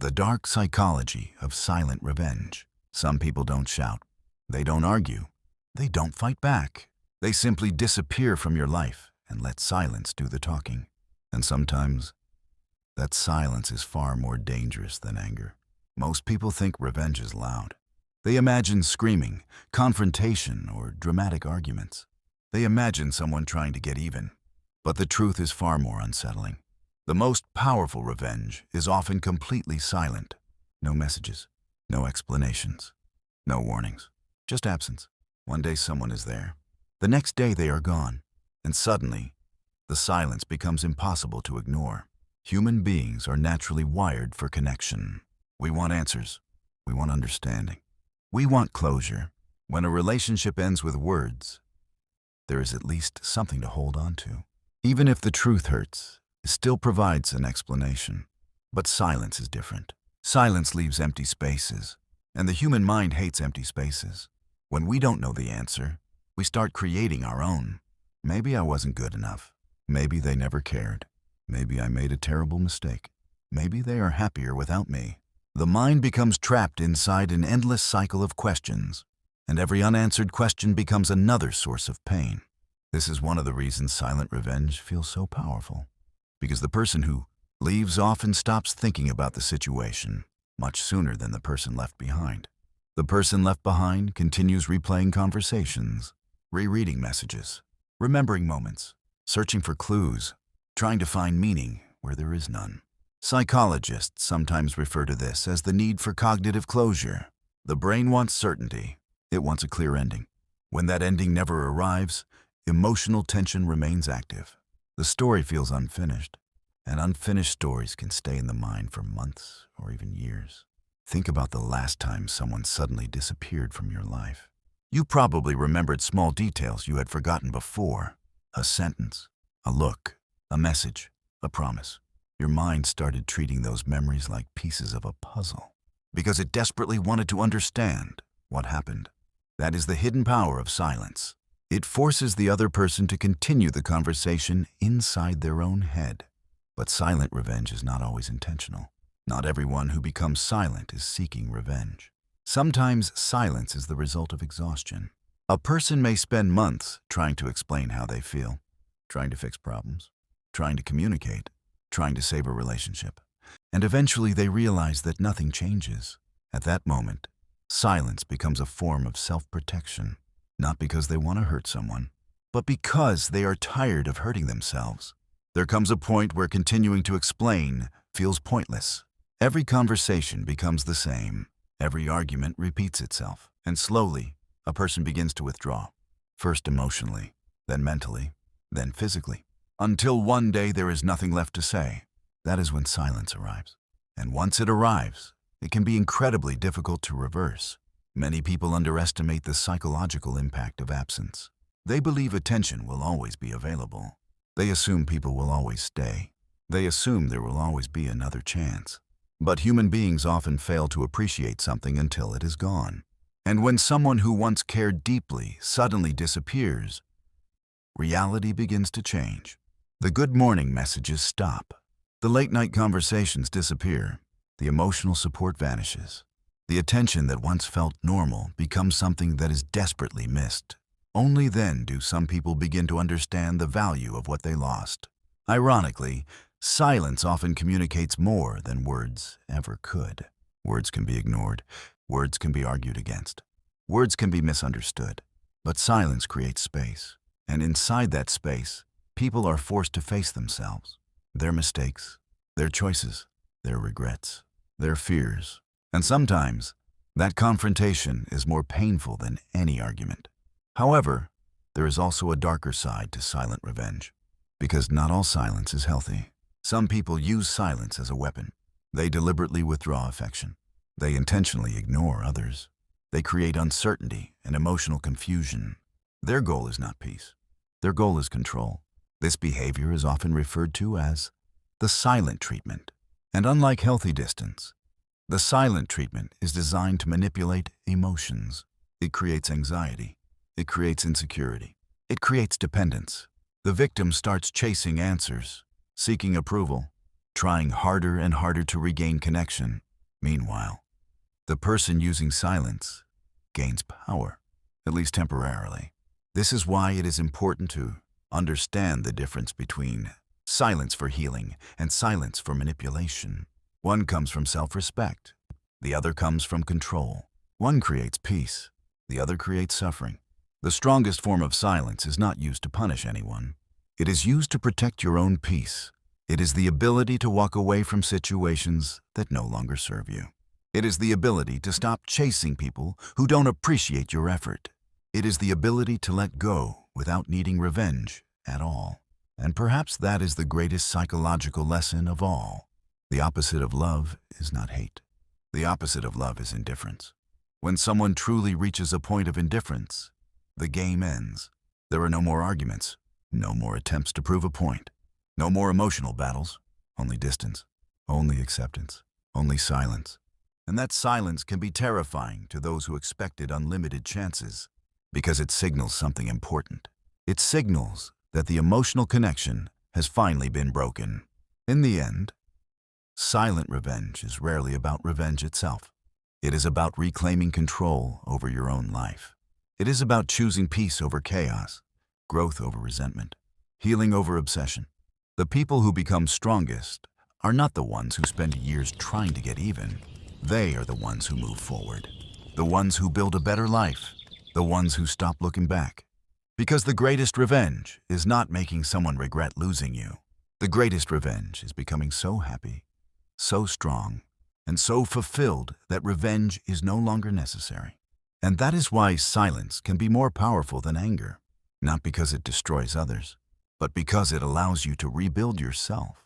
The dark psychology of silent revenge. Some people don't shout. They don't argue. They don't fight back. They simply disappear from your life and let silence do the talking. And sometimes, that silence is far more dangerous than anger. Most people think revenge is loud. They imagine screaming, confrontation, or dramatic arguments. They imagine someone trying to get even. But the truth is far more unsettling. The most powerful revenge is often completely silent. No messages, no explanations, no warnings, just absence. One day someone is there. The next day they are gone. And suddenly, the silence becomes impossible to ignore. Human beings are naturally wired for connection. We want answers. We want understanding. We want closure. When a relationship ends with words, there is at least something to hold on to. Even if the truth hurts, it still provides an explanation. But silence is different. Silence leaves empty spaces, and the human mind hates empty spaces. When we don't know the answer, we start creating our own. Maybe I wasn't good enough. Maybe they never cared. Maybe I made a terrible mistake. Maybe they are happier without me. The mind becomes trapped inside an endless cycle of questions, and every unanswered question becomes another source of pain. This is one of the reasons silent revenge feels so powerful. Because the person who leaves often stops thinking about the situation much sooner than the person left behind. The person left behind continues replaying conversations, rereading messages, remembering moments, searching for clues, trying to find meaning where there is none. Psychologists sometimes refer to this as the need for cognitive closure. The brain wants certainty. It wants a clear ending. When that ending never arrives, emotional tension remains active. The story feels unfinished, and unfinished stories can stay in the mind for months or even years. Think about the last time someone suddenly disappeared from your life. You probably remembered small details you had forgotten before. A sentence, a look, a message, a promise. Your mind started treating those memories like pieces of a puzzle because it desperately wanted to understand what happened. That is the hidden power of silence. It forces the other person to continue the conversation inside their own head. But silent revenge is not always intentional. Not everyone who becomes silent is seeking revenge. Sometimes silence is the result of exhaustion. A person may spend months trying to explain how they feel, trying to fix problems, trying to communicate, trying to save a relationship. And eventually they realize that nothing changes. At that moment, silence becomes a form of self-protection. Not because they want to hurt someone, but because they are tired of hurting themselves. There comes a point where continuing to explain feels pointless. Every conversation becomes the same. Every argument repeats itself. And slowly, a person begins to withdraw. First emotionally, then mentally, then physically. Until one day there is nothing left to say. That is when silence arrives. And once it arrives, it can be incredibly difficult to reverse. Many people underestimate the psychological impact of absence. They believe attention will always be available. They assume people will always stay. They assume there will always be another chance. But human beings often fail to appreciate something until it is gone. And when someone who once cared deeply suddenly disappears, reality begins to change. The good morning messages stop. The late-night conversations disappear. The emotional support vanishes. The attention that once felt normal becomes something that is desperately missed. Only then do some people begin to understand the value of what they lost. Ironically, silence often communicates more than words ever could. Words can be ignored. Words can be argued against. Words can be misunderstood. But silence creates space. And inside that space, people are forced to face themselves, their mistakes, their choices, their regrets, their fears. And sometimes, that confrontation is more painful than any argument. However, there is also a darker side to silent revenge, because not all silence is healthy. Some people use silence as a weapon. They deliberately withdraw affection. They intentionally ignore others. They create uncertainty and emotional confusion. Their goal is not peace. Their goal is control. This behavior is often referred to as the silent treatment. And unlike healthy distance, the silent treatment is designed to manipulate emotions. It creates anxiety. It creates insecurity. It creates dependence. The victim starts chasing answers, seeking approval, trying harder and harder to regain connection. Meanwhile, the person using silence gains power, at least temporarily. This is why it is important to understand the difference between silence for healing and silence for manipulation. One comes from self-respect. The other comes from control. One creates peace. The other creates suffering. The strongest form of silence is not used to punish anyone. It is used to protect your own peace. It is the ability to walk away from situations that no longer serve you. It is the ability to stop chasing people who don't appreciate your effort. It is the ability to let go without needing revenge at all. And perhaps that is the greatest psychological lesson of all. The opposite of love is not hate. The opposite of love is indifference. When someone truly reaches a point of indifference, the game ends. There are no more arguments, no more attempts to prove a point, no more emotional battles, only distance, only acceptance, only silence. And that silence can be terrifying to those who expected unlimited chances, because it signals something important. It signals that the emotional connection has finally been broken. In the end, silent revenge is rarely about revenge itself. It is about reclaiming control over your own life. It is about choosing peace over chaos, growth over resentment, healing over obsession. The people who become strongest are not the ones who spend years trying to get even. They are the ones who move forward, the ones who build a better life, the ones who stop looking back. Because the greatest revenge is not making someone regret losing you. The greatest revenge is becoming so happy, so strong, and so fulfilled that revenge is no longer necessary. And that is why silence can be more powerful than anger, not because it destroys others, but because it allows you to rebuild yourself.